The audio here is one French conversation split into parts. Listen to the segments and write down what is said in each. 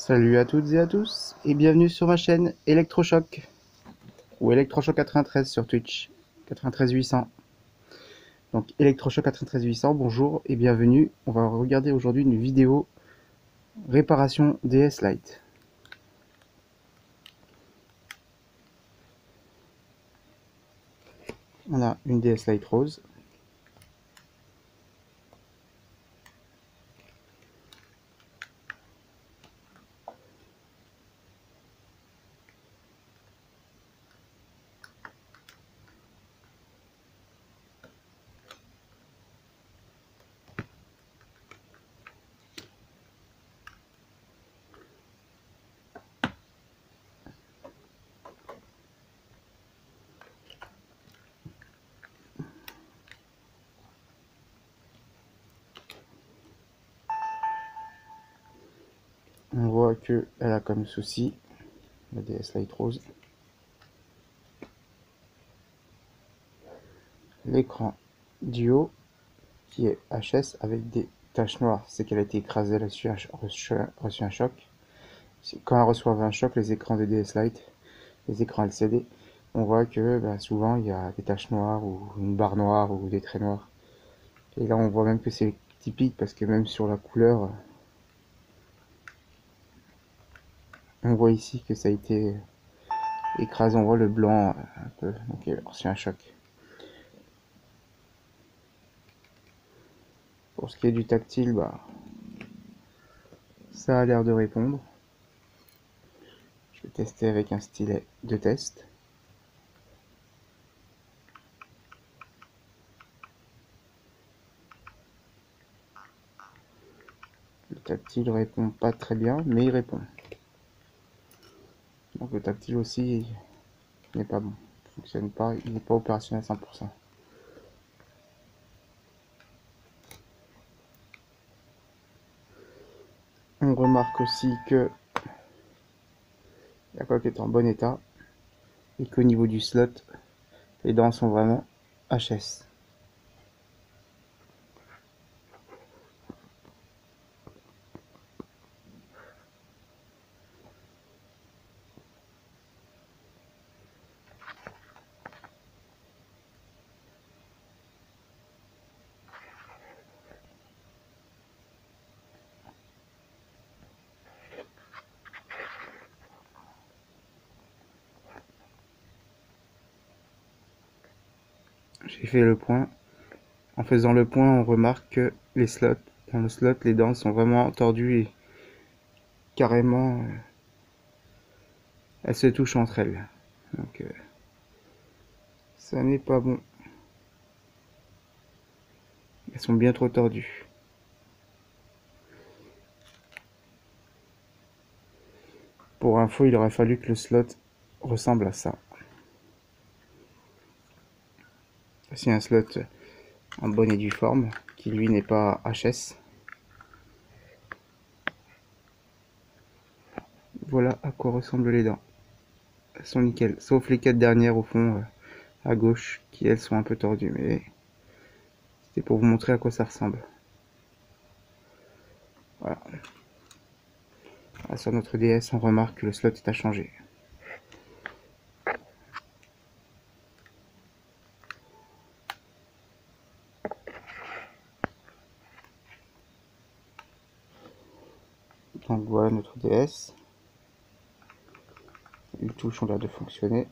Salut à toutes et à tous et bienvenue sur ma chaîne Electrochoc ou Electrochoc 93 sur Twitch 93 800. Donc Electrochoc 93 800, bonjour et bienvenue. On va regarder aujourd'hui une vidéo réparation DS Lite. On a une DS Lite rose. On voit que elle a comme souci la DS Lite rose l'écran du haut qui est HS avec des taches noires. C'est qu'elle a été écrasée, elle a reçu un choc. Quand elle reçoit un choc, les écrans des DS Lite, les écrans LCD, on voit que souvent il y a des taches noires ou une barre noire ou des traits noirs. Et là on voit même que c'est typique parce que même sur la couleur, on voit ici que ça a été écrasé, on voit le blanc un peu, donc il a reçu un choc. Pour ce qui est du tactile, ça a l'air de répondre. Je vais tester avec un stylet de test. Le tactile répond pas très bien, mais il répond. Donc le tactile aussi n'est pas bon, il fonctionne pas, il n'est pas opérationnel à 100%. On remarque aussi que la coque est en bon état et qu'au niveau du slot, les dents sont vraiment HS. J'ai fait le point. En faisant le point, on remarque que les slots, dans le slot, les dents sont vraiment tordues et carrément, elles se touchent entre elles. Donc, ça n'est pas bon. Elles sont bien trop tordues. Pour info, il aurait fallu que le slot ressemble à ça. Voici un slot en bonne et due forme, qui lui n'est pas HS. Voilà à quoi ressemblent les dents. Elles sont nickel, sauf les 4 dernières au fond, à gauche, qui elles sont un peu tordues, mais c'était pour vous montrer à quoi ça ressemble. Voilà. Sur notre DS, on remarque que le slot est à changer. Donc voilà notre DS. Les touches ont l'air de fonctionner.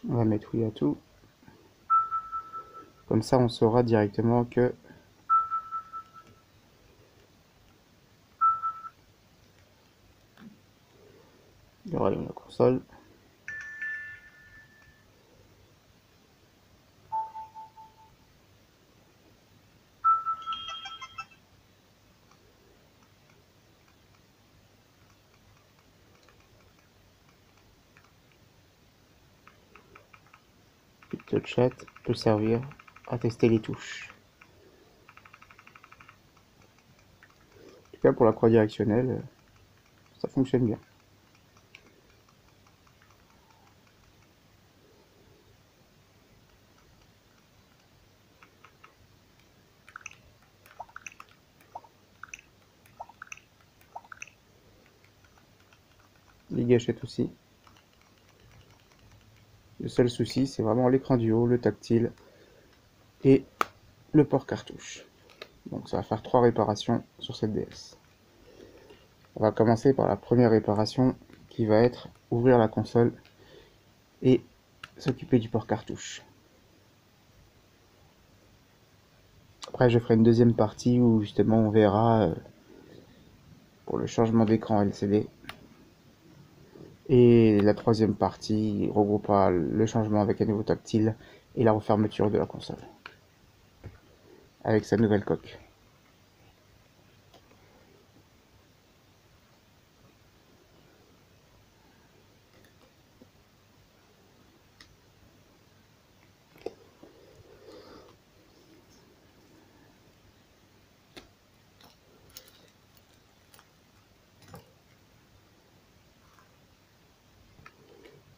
On va mettre oui à tout. Comme ça, on saura directement que il y aura la console. Le chat peut servir à tester les touches. En tout cas, pour la croix directionnelle, ça fonctionne bien. Les gâchettes aussi. Le seul souci, c'est vraiment l'écran du haut, le tactile et le port cartouche. Donc ça va faire 3 réparations sur cette DS. On va commencer par la première réparation qui va être ouvrir la console et s'occuper du port cartouche. Après je ferai une deuxième partie où justement on verra pour le changement d'écran LCD. Et la troisième partie regroupera le changement avec un nouveau tactile et la refermeture de la console avec sa nouvelle coque.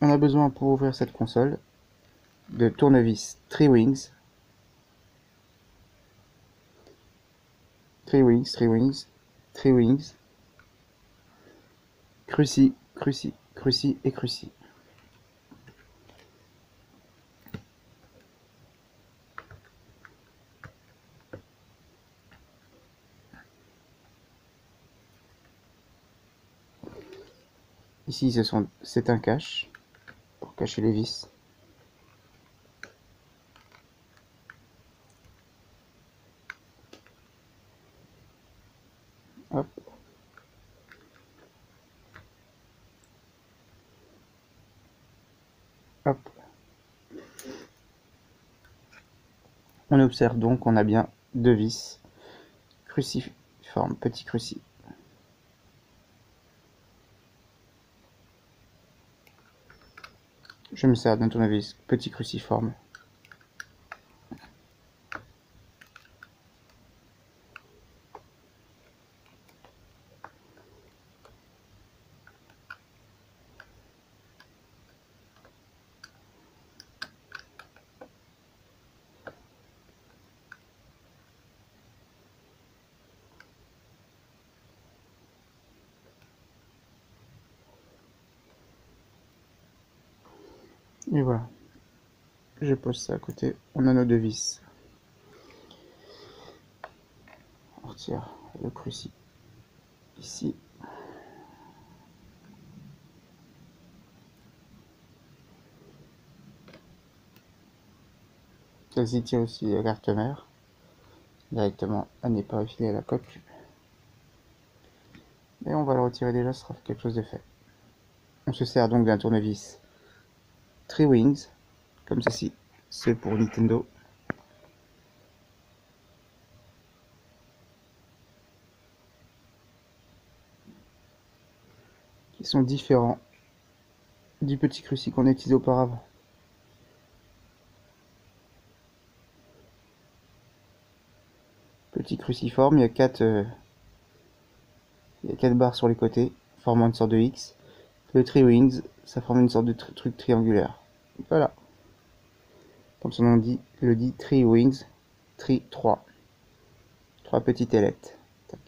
On a besoin pour ouvrir cette console de tournevis Triwings, Cruci, Cruci, Cruci et Cruci. Ici c'est un cache pour cacher les vis. Hop. Hop. On observe donc qu'on a bien deux vis cruciformes, petit cruci. Je me sers d'un tournevis petit cruciforme. Et voilà. Je pose ça à côté. On a nos deux vis. On retire le cruci ici. Celle-ci tient aussi la carte mère. Directement, elle n'est pas affilée à la coque. Et on va le retirer déjà, ce sera quelque chose de fait. On se sert donc d'un tournevis Triwings, comme ceci. C'est pour Nintendo. Qui sont différents du petit cruci qu'on a utilisé auparavant. Petit cruciforme, il y a 4 barres sur les côtés, formant une sorte de X. Le Triwings, ça forme une sorte de truc triangulaire. Voilà. Comme son nom le dit, Triwings, Tri 3. 3 petites ailettes. Tac.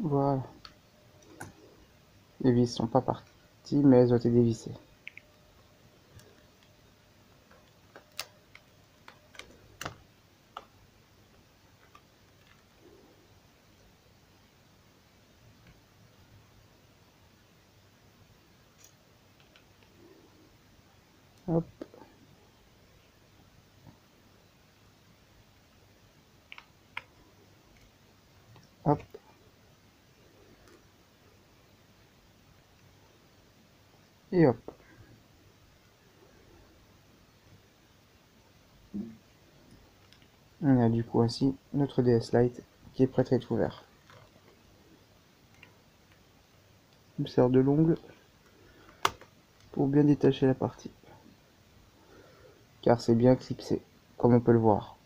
Voilà. Les vis sont pas parties, mais elles ont été dévissées. Hop. Hop. Et hop. On a du coup ainsi notre DS Lite qui est prêt à être ouvert. Je me sers de l'ongle pour bien détacher la partie, car c'est bien clipsé, comme on peut le voir.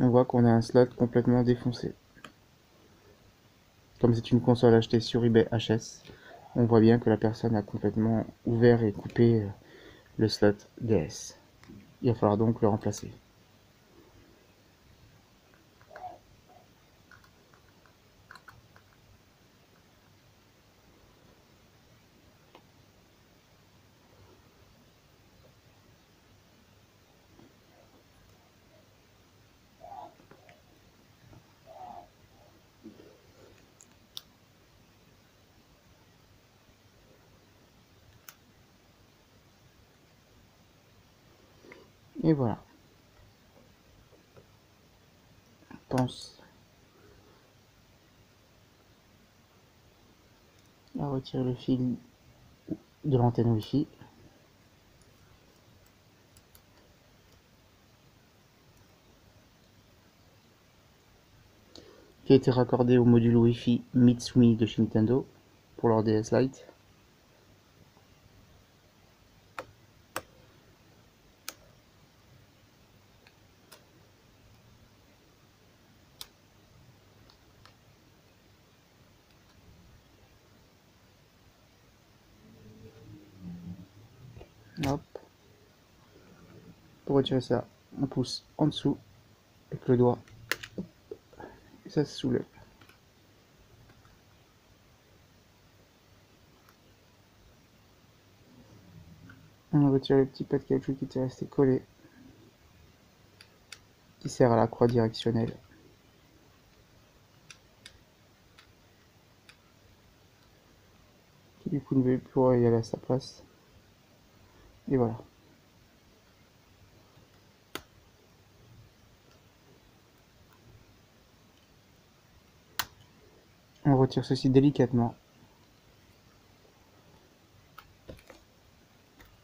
On voit qu'on a un slot complètement défoncé. Comme c'est une console achetée sur eBay HS, on voit bien que la personne a complètement ouvert et coupé le slot DS. Il va falloir donc le remplacer. Et voilà. Je pense à retirer le fil de l'antenne Wi-Fi. Qui a été raccordé au module Wi-Fi Mitsumi de chez Nintendo pour leur DS Lite. Hop. Pour retirer ça, on pousse en dessous avec le doigt et ça se soulève. On retire le petit pas de caoutchouc qui était resté collé, qui sert à la croix directionnelle. Qui du coup ne veut plus y aller à sa place. Et voilà. On retire ceci délicatement,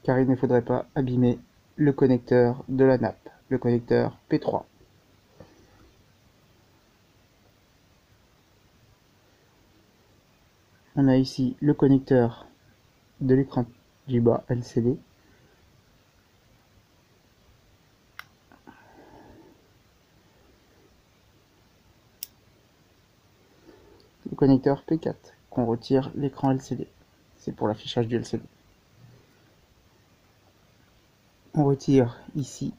car il ne faudrait pas abîmer le connecteur de la nappe, le connecteur P3. On a ici le connecteur de l'écran du bas LCD. Le connecteur P4 qu'on retire l'écran LCD. C'est pour l'affichage du LCD. On retire ici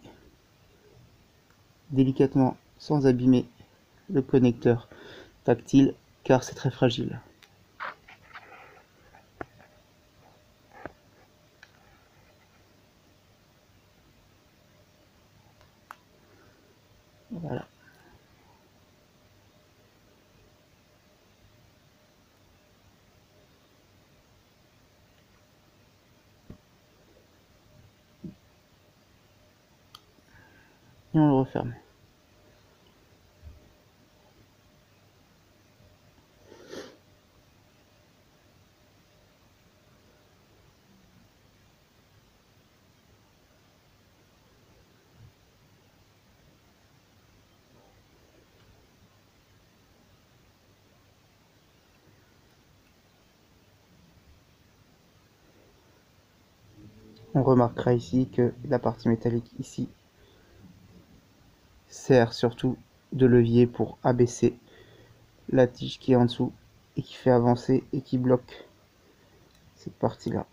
délicatement sans abîmer le connecteur tactile car c'est très fragile. Voilà. Et on le referme. On remarquera ici que la partie métallique ici sert surtout de levier pour abaisser la tige qui est en dessous et qui fait avancer et qui bloque cette partie là.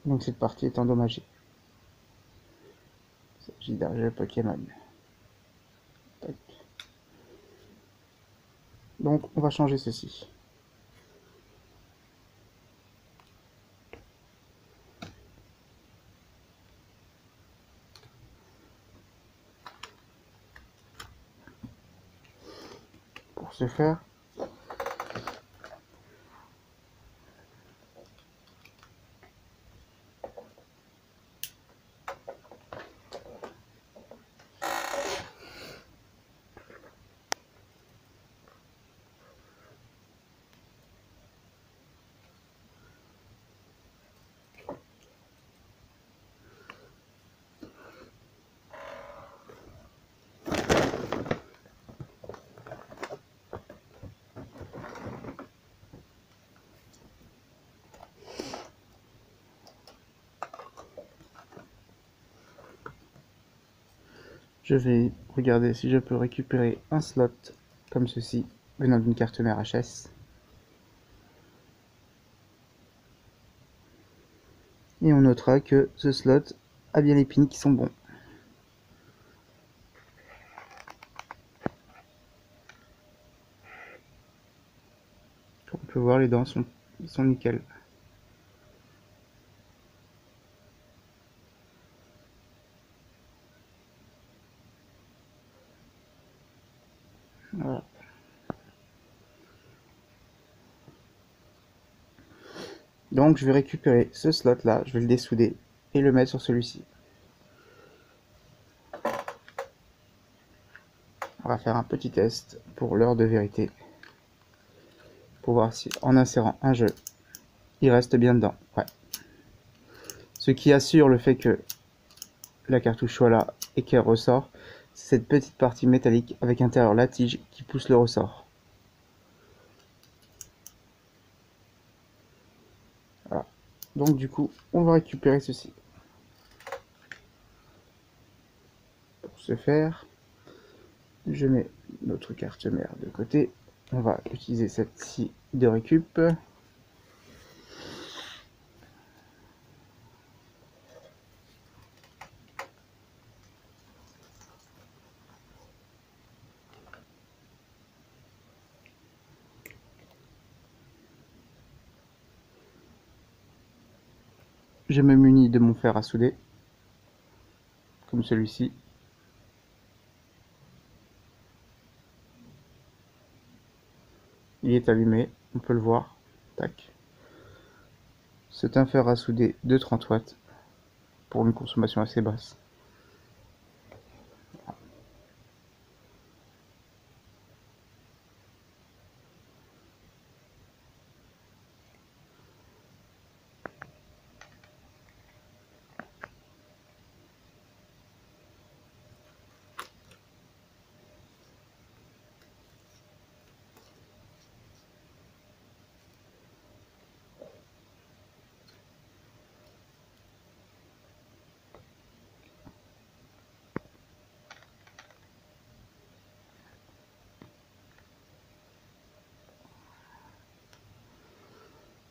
Donc cette partie est endommagée. Il s'agit d'un jeu Pokémon. Tac. Donc on va changer ceci. Pour ce faire, je vais regarder si je peux récupérer un slot comme ceci, venant d'une carte mère HS. Et on notera que ce slot a bien les pins qui sont bons. Comme on peut voir, les dents sont nickel. Voilà. Donc je vais récupérer ce slot là, je vais le dessouder et le mettre sur celui-ci. On va faire un petit test pour l'heure de vérité, pour voir si en insérant un jeu, il reste bien dedans. Ouais. Ce qui assure le fait que la cartouche soit là et qu'elle ressort, c'est cette petite partie métallique avec à l'intérieur la tige qui pousse le ressort. Voilà. Donc du coup, on va récupérer ceci. Pour ce faire, je mets notre carte mère de côté. On va utiliser cette-ci de récup. Je me munis de mon fer à souder, comme celui-ci. Il est allumé, on peut le voir. Tac. C'est un fer à souder de 30 watts pour une consommation assez basse.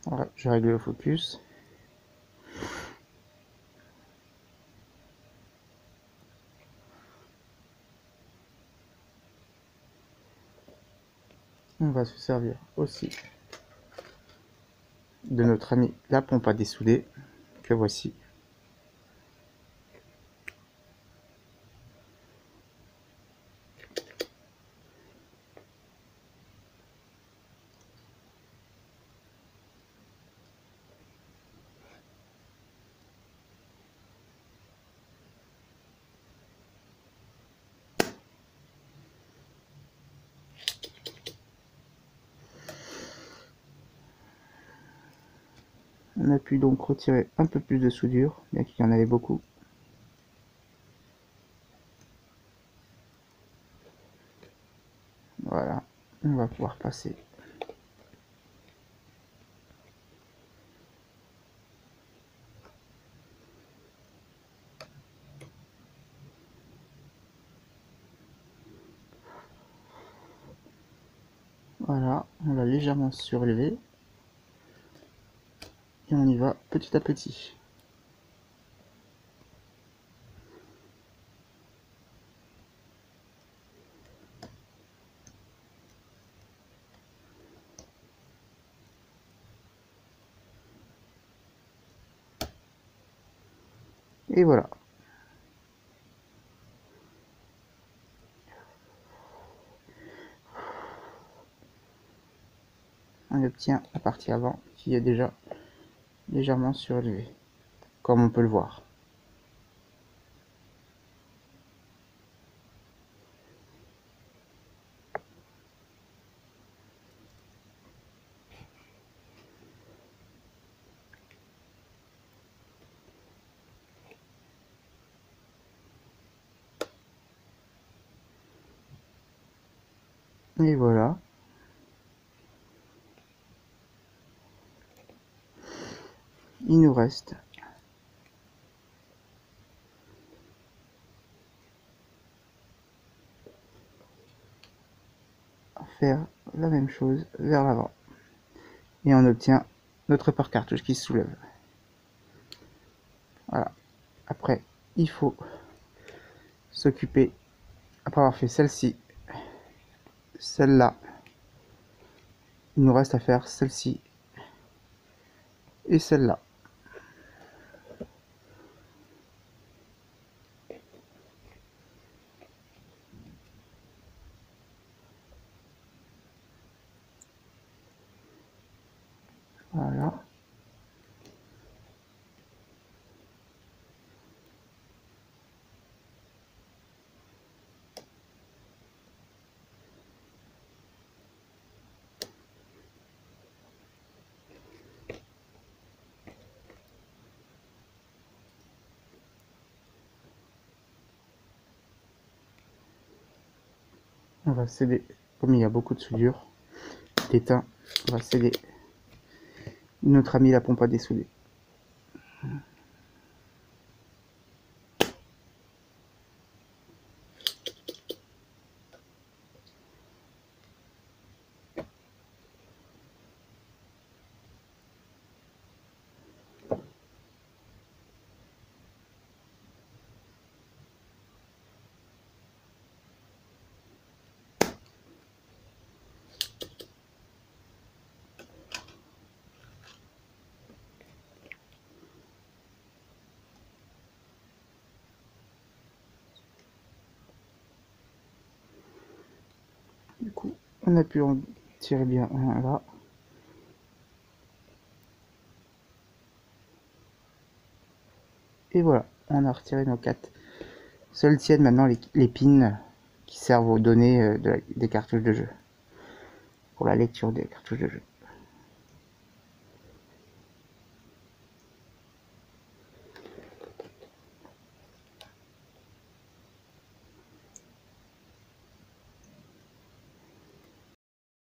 Voilà, je règle le focus. On va se servir aussi de notre ami la pompe à dessouder, que voici. On a pu donc retirer un peu plus de soudure, bien qu'il y en avait beaucoup. Voilà, on va pouvoir passer. Voilà, on l'a légèrement surélevé. Et on y va petit à petit. Et voilà. On obtient la partie avant qui est déjà légèrement surélevée, comme on peut le voir. Et voilà. Il nous reste à faire la même chose vers l'avant. Et on obtient notre porte-cartouche qui se soulève. Voilà. Après, il faut s'occuper, après avoir fait celle-ci, celle-là, il nous reste à faire celle-ci et celle-là. Voilà. On va céder, comme il y a beaucoup de soudure, d'étain, on va céder notre ami la pompe à dessouder. Du coup, on a pu en tirer bien un là. Et voilà, on a retiré nos 4. Seules tiennent maintenant les pins qui servent aux données des cartouches de jeu, pour la lecture des cartouches de jeu.